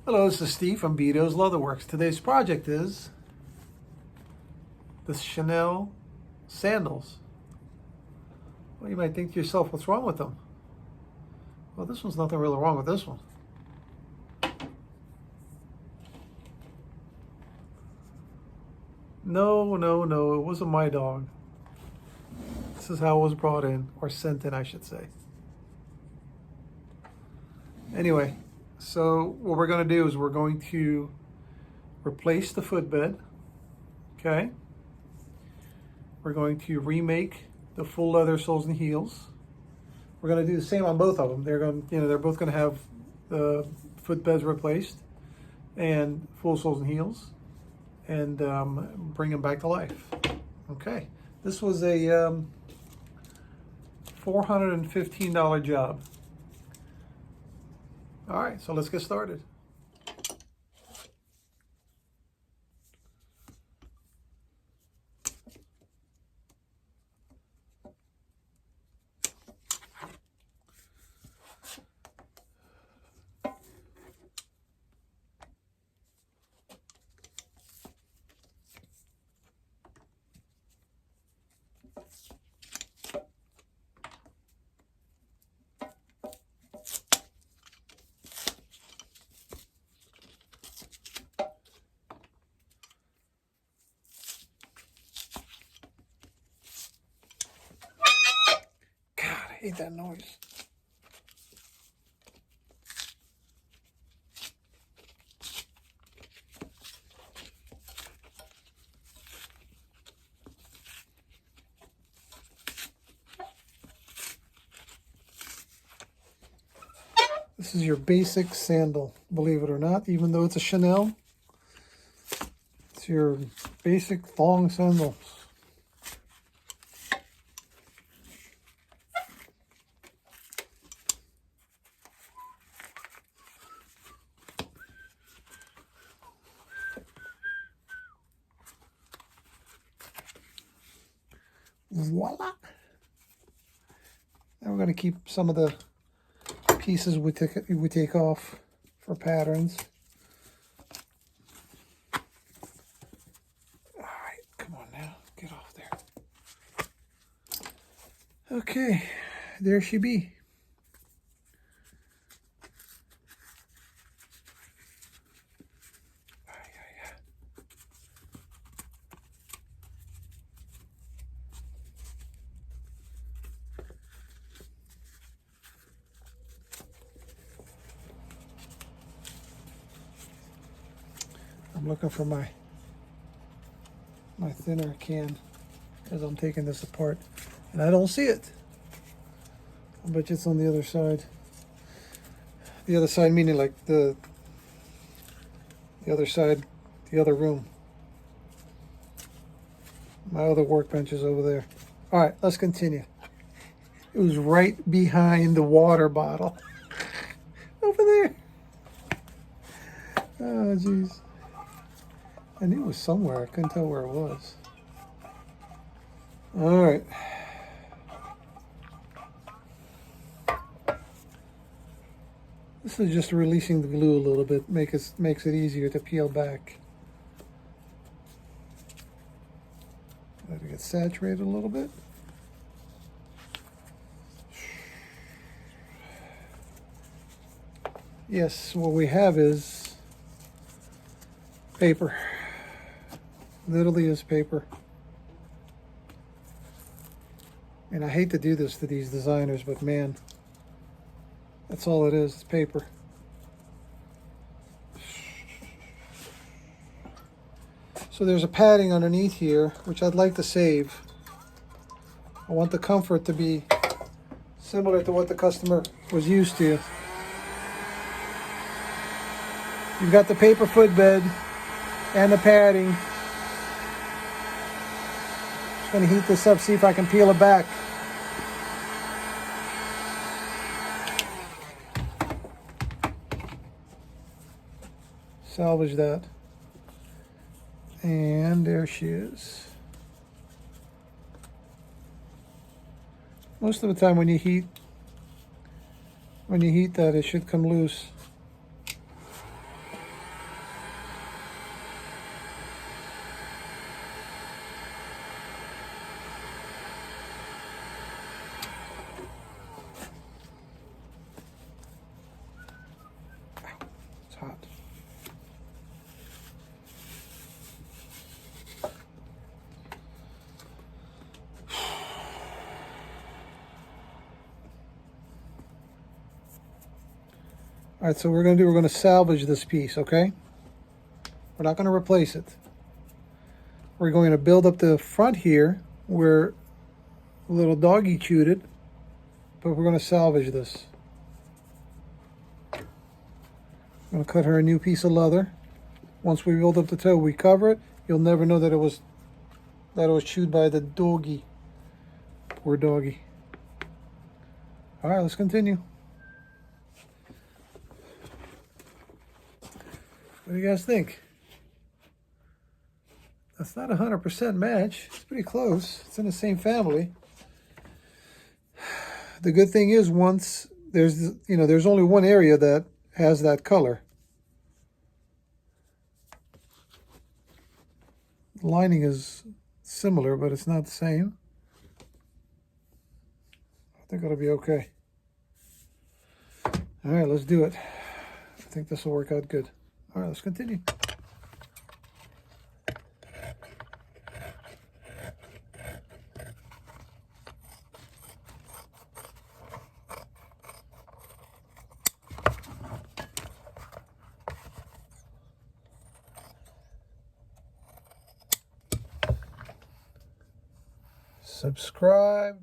Hello, this is Steve from Beaute's Leatherworks. Today's project is the Chanel sandals. Well, you might think to yourself, what's wrong with them? Well, this one's nothing really wrong with this one. No, it wasn't my dog. This is how it was brought in, or sent in, I should say. Anyway, so what we're going to do is we're going to replace the footbed, okay? We're going to remake the full leather soles and heels. We're going to do the same on both of them. They're both going to have the footbeds replaced and full soles and heels, and bring them back to life. Okay, this was a $415 job. All right, so let's get started. I hate that noise. This is your basic sandal, believe it or not, even though it's a Chanel. It's your basic thong sandals. Voila! Now we're going to keep some of the pieces we take off for patterns. All right, come on now, get off there. Okay, there she be. I'm looking for my thinner can as I'm taking this apart, and I don't see it. I bet you it's on the other side. The other side meaning like the other side, the other room. My other workbench is over there. All right, let's continue. It was right behind the water bottle. Over there. Oh, jeez. I knew it was somewhere. I couldn't tell where it was. All right. This is just releasing the glue a little bit. Makes it easier to peel back. Let it get saturated a little bit. Yes, what we have is paper. Literally is paper. And I hate to do this to these designers, but man, that's all it is. It's paper. So there's a padding underneath here, which I'd like to save. I want the comfort to be similar to what the customer was used to. You've got the paper footbed and the padding. Just going to heat this up, see if I can peel it back. Salvage that. And there she is. Most of the time when you heat that, it should come loose. All right, so we're going to salvage this piece, okay? We're not going to replace it. We're going to build up the front here where little doggy chewed it, but we're going to salvage this. I'm going to cut her a new piece of leather. Once we build up the toe, we cover it. You'll never know that it was chewed by the doggy. Poor doggy. All right, let's continue. What do you guys think? That's not 100% match. It's pretty close. It's in the same family. The good thing is once there's only one area that has that color. The lining is similar, but it's not the same. I think it'll be okay. All right, let's do it. I think this will work out good. All right, let's continue. Subscribe.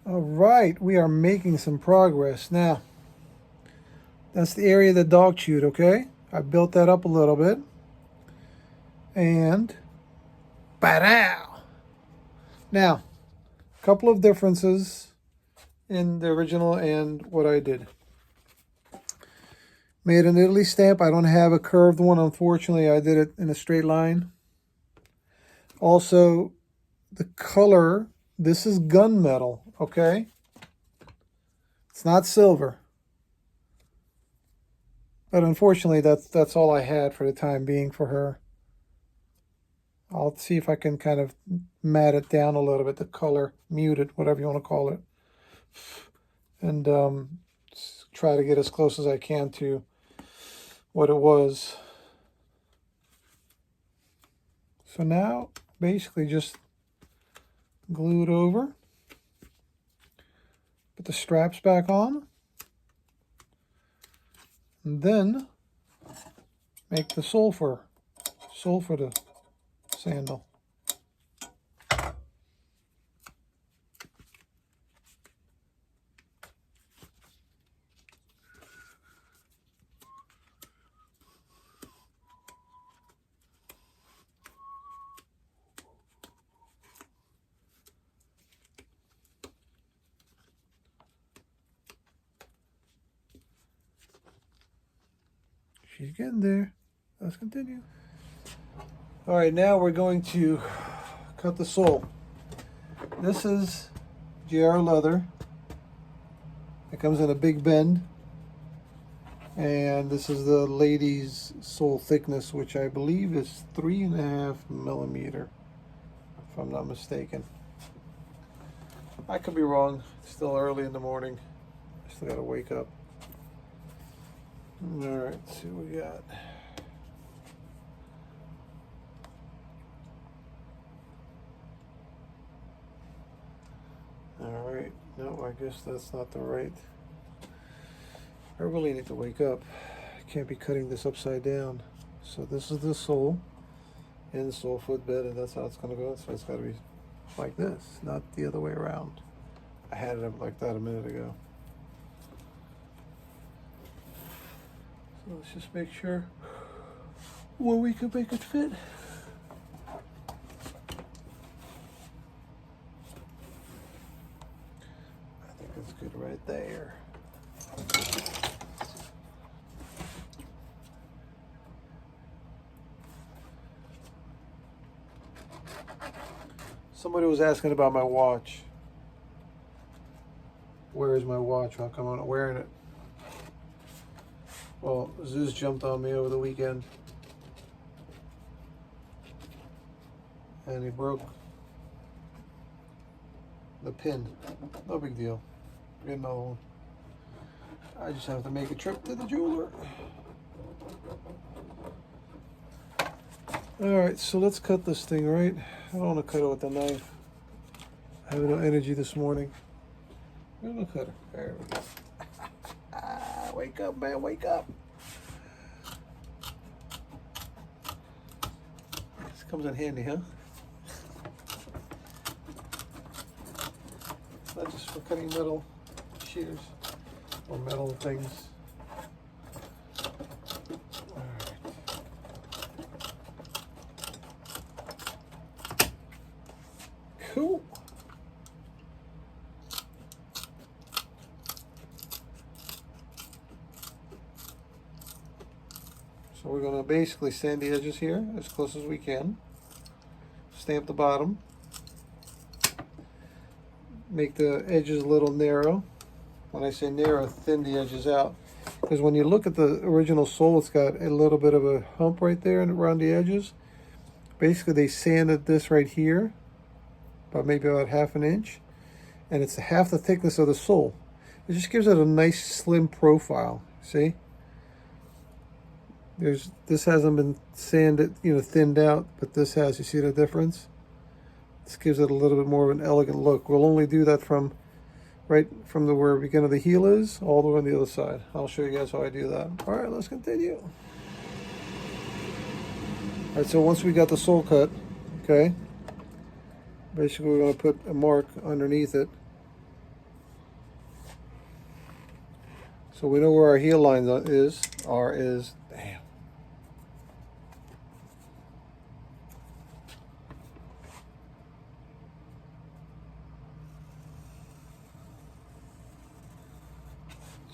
All right, we are making some progress. Now, that's the area the dog chewed, okay? I built that up a little bit. And, ba-dow! Now, couple of differences in the original and what I did. Made an Italy stamp. I don't have a curved one, unfortunately. I did it in a straight line. Also, the color, this is gunmetal, okay? It's not silver. But unfortunately, that's all I had for the time being for her. I'll see if I can kind of matte it down a little bit, the color, mute it, whatever you want to call it. And try to get as close as I can to what it was. So now, basically just glue it over. Put the straps back on. And then make the sole for the sandal. She's getting there. Let's continue. All right, now we're going to cut the sole. This is GR leather. It comes in a big bend. And this is the ladies' sole thickness, which I believe is 3.5 millimeter, if I'm not mistaken. I could be wrong. It's still early in the morning. I still gotta wake up. All right, let's see what we got. All right, no, I guess that's not the right. I really need to wake up. I can't be cutting this upside down. So this is the sole and the sole footbed, and that's how it's gonna go. So it's gotta be like this, not the other way around. I had it up like that a minute ago. So let's just make sure where we can make it fit. I think that's good right there. Somebody was asking about my watch. Where is my watch? How come I'm not wearing it? Well, Zeus jumped on me over the weekend. And he broke the pin. No big deal. Get another one. I just have to make a trip to the jeweler. Alright, so let's cut this thing, right? I don't want to cut it with a knife. I have no energy this morning. Where's the cutter? There we go. Wake up, man, wake up. This comes in handy, huh? Not just for cutting metal shears or metal things. Cool. So we're going to basically sand the edges here as close as we can. Stamp the bottom. Make the edges a little narrow. When I say narrow, thin the edges out. Because when you look at the original sole, it's got a little bit of a hump right there and around the edges. Basically, they sanded this right here, maybe about 1/2 inch. And it's half the thickness of the sole. It just gives it a nice slim profile, see? This hasn't been sanded, thinned out, but this has. You see the difference? This gives it a little bit more of an elegant look. We'll only do that from right from where the beginning of the heel is, all the way on the other side. I'll show you guys how I do that. All right, let's continue. All right, so once we got the sole cut, okay, basically we're going to put a mark underneath it. So we know where our heel line is. Damn.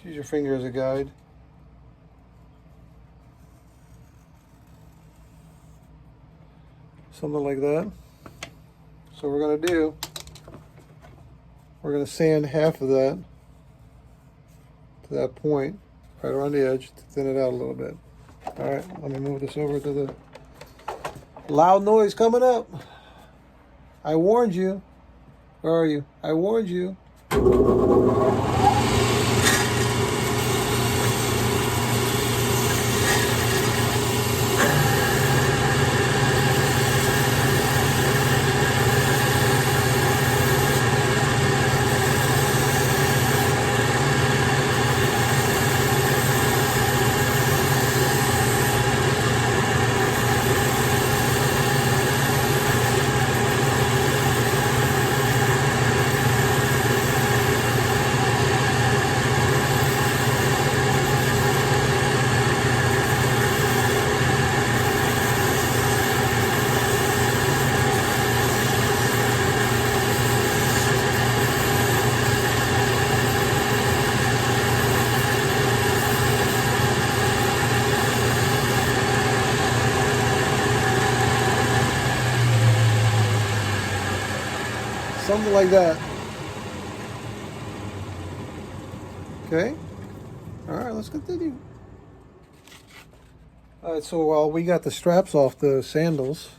use your finger as a guide. Something like that. So what we're going to do, we're going to sand half of that to that point, right around the edge, to thin it out a little bit. All right, let me move this over to the loud noise coming up. I warned you. Where are you? I warned you. Something like that. Okay. All right, let's continue. All right, so while we got the straps off the sandals,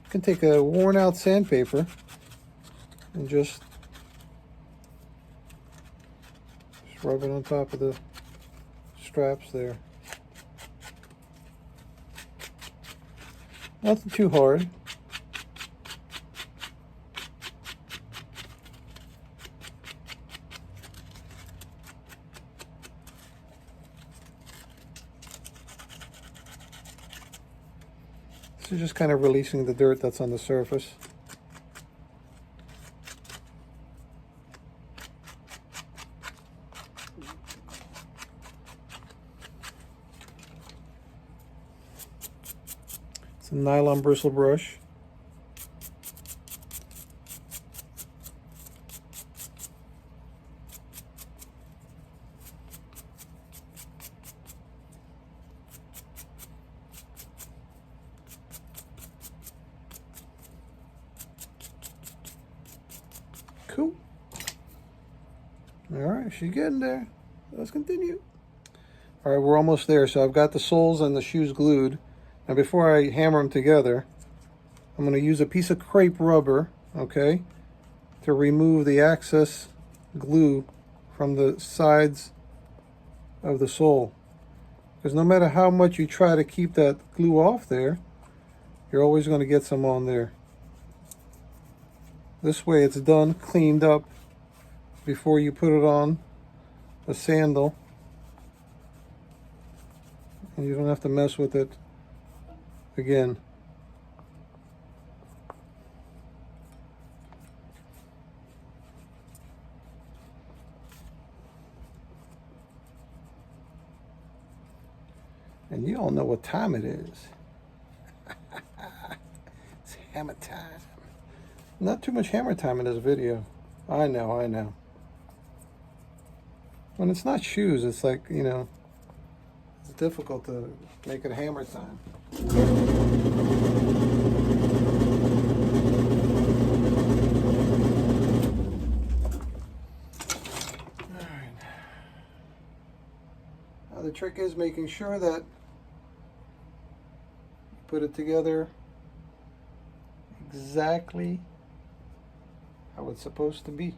you can take a worn out sandpaper and just rub it on top of the straps there. Nothing too hard. This is just kind of releasing the dirt that's on the surface. A nylon bristle brush. Cool. All right, she's getting there. Let's continue. All right, we're almost there. So I've got the soles and the shoes glued. Now before I hammer them together, I'm going to use a piece of crepe rubber, okay, to remove the excess glue from the sides of the sole. Because no matter how much you try to keep that glue off there, you're always going to get some on there. This way it's done, cleaned up before you put it on the sandal. And you don't have to mess with it again. And you all know what time it is. It's hammer time. Not too much hammer time in this video. I know. When it's not shoes, it's like, you know, it's difficult to make it hammer time. Alright. Now the trick is making sure that you put it together exactly how it's supposed to be.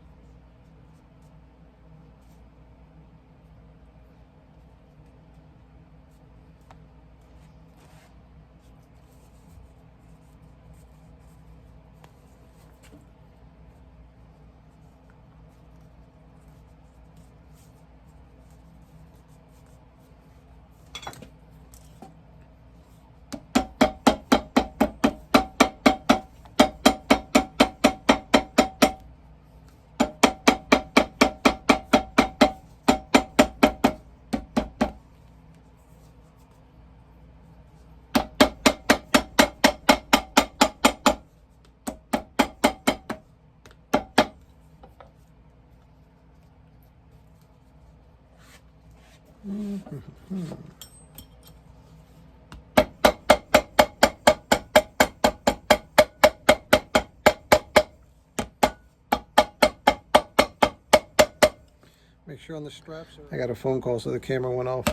Make sure on the straps. I got a phone call, so the camera went off.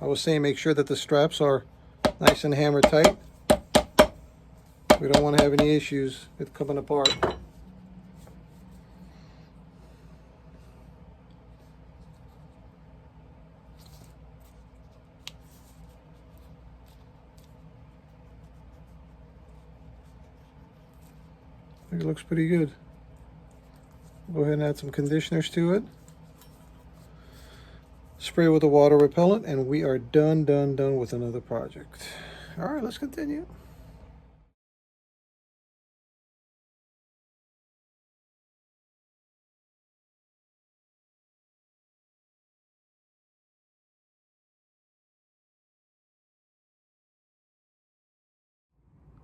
I was saying make sure that the straps are nice and hammer tight. We don't want to have any issues with coming apart. I think it looks pretty good. Go ahead and add some conditioners to it. Spray with a water repellent, and we are done with another project. All right, let's continue.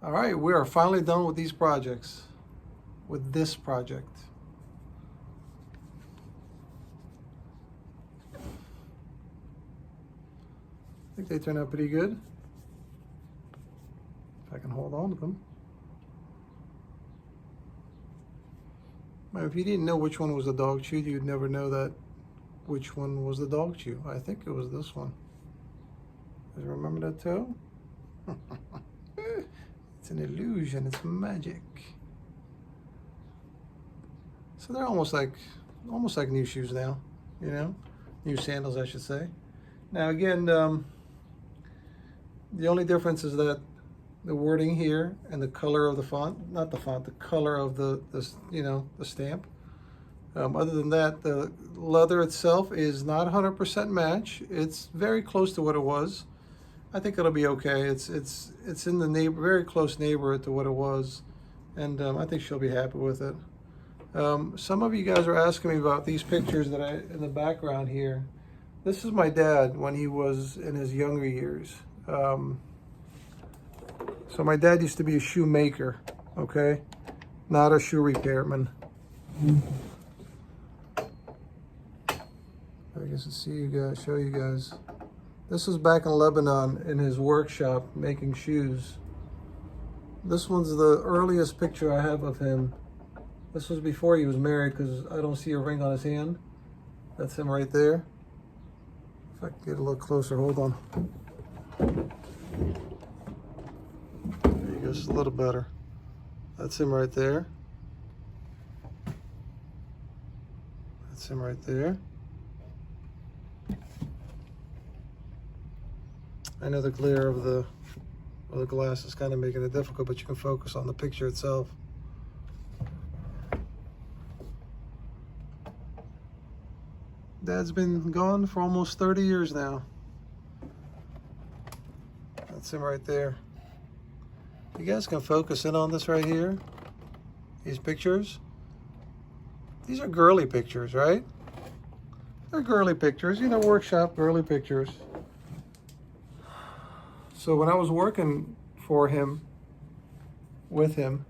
All right, we are finally done with these projects, with this project. I think they turned out pretty good. If I can hold on to them. Now, if you didn't know which one was the dog chew, you'd never know that which one was the dog chew. I think it was this one. Does you remember that toe? It's an illusion, it's magic. So they're almost like new shoes now, you know? New sandals, I should say. Now again, the only difference is that the wording here and the color of the font, not the font, the color of the stamp. Other than that, the leather itself is not 100% match. It's very close to what it was. I think it'll be okay. It's in the very close neighborhood to what it was, and I think she'll be happy with it. Some of you guys are asking me about these pictures that in the background here. This is my dad when he was in his younger years. So my dad used to be a shoemaker, okay? Not a shoe repairman. I guess show you guys. This was back in Lebanon in his workshop making shoes. This one's the earliest picture I have of him. This was before he was married because I don't see a ring on his hand. That's him right there. If I can get a little closer, hold on. There you go, just a little better. That's him right there. That's him right there. I know the glare of the glass is kind of making it difficult, but you can focus on the picture itself. Dad's been gone for almost 30 years now. That's him right there. You guys can focus in on this right here. These pictures. These are girly pictures, right? They're girly pictures, you know, workshop girly pictures. So when I was working for him, with him,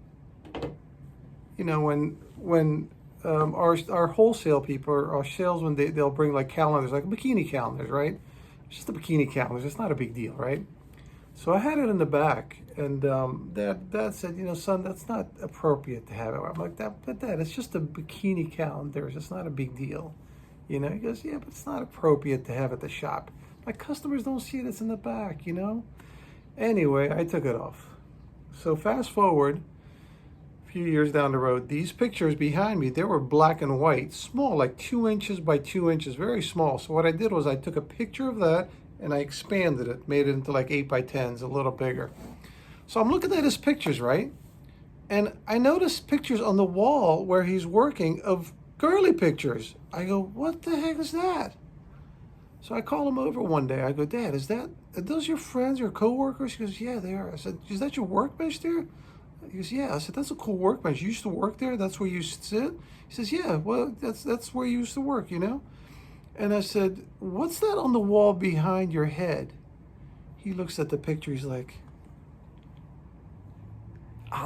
you know, when our wholesale people, our salesmen, they'll bring like calendars, like bikini calendars, right? It's just the bikini calendars. It's not a big deal, right? So I had it in the back, and Dad said, you know, son, that's not appropriate to have it. I'm like, but Dad, it's just a bikini calendar. It's not a big deal, you know. He goes, yeah, but it's not appropriate to have at the shop. My customers don't see it. It's in the back, you know. Anyway, I took it off. So fast forward a few years down the road, these pictures behind me, they were black and white, small, like 2 inches by 2 inches, very small. So what I did was I took a picture of that and I expanded it, made it into like 8 by 10s, a little bigger. So I'm looking at his pictures, right? And I noticed pictures on the wall where he's working of girly pictures. I go, what the heck is that? So I call him over one day. I go, Dad, are those your friends, your coworkers? He goes, yeah, they are. I said, is that your workbench there? He goes, yeah. I said, that's a cool workbench. You used to work there? That's where you sit? He says, yeah, well, that's where you used to work, you know? And I said, what's that on the wall behind your head? He looks at the picture. He's like,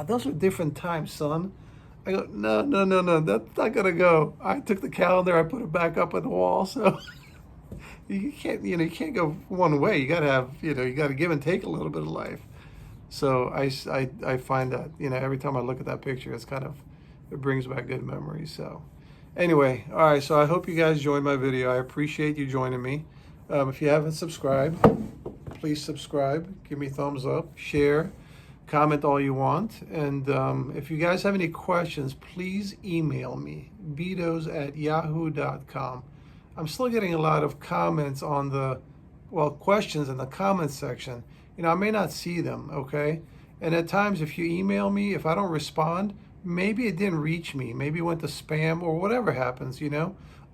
those are different times, son. I go, no, no, no, no, that's not gonna go. I took the calendar, I put it back up on the wall. So you can't, you can't go one way. You gotta have, you gotta give and take a little bit of life. So I find that, every time I look at that picture, it brings back good memories. So anyway, all right, so I hope you guys enjoyed my video. I appreciate you joining me. If you haven't subscribed, please subscribe, give me a thumbs up, share, comment all you want. And if you guys have any questions, please email me, beatos@yahoo.com. I'm still getting a lot of comments on questions in the comments section. I may not see them, okay? And at times, if you email me, if I don't respond, maybe it didn't reach me. Maybe it went to spam or whatever happens,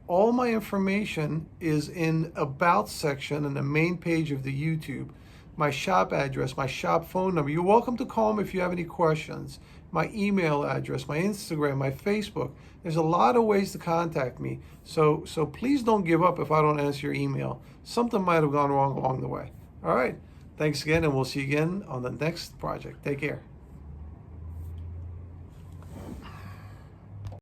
All my information is in About section in the main page of the YouTube. My shop address, my shop phone number. You're welcome to call me if you have any questions. My email address, my Instagram, my Facebook. There's a lot of ways to contact me. So please don't give up if I don't answer your email. Something might have gone wrong along the way. All right. Thanks again, and we'll see you again on the next project. Take care.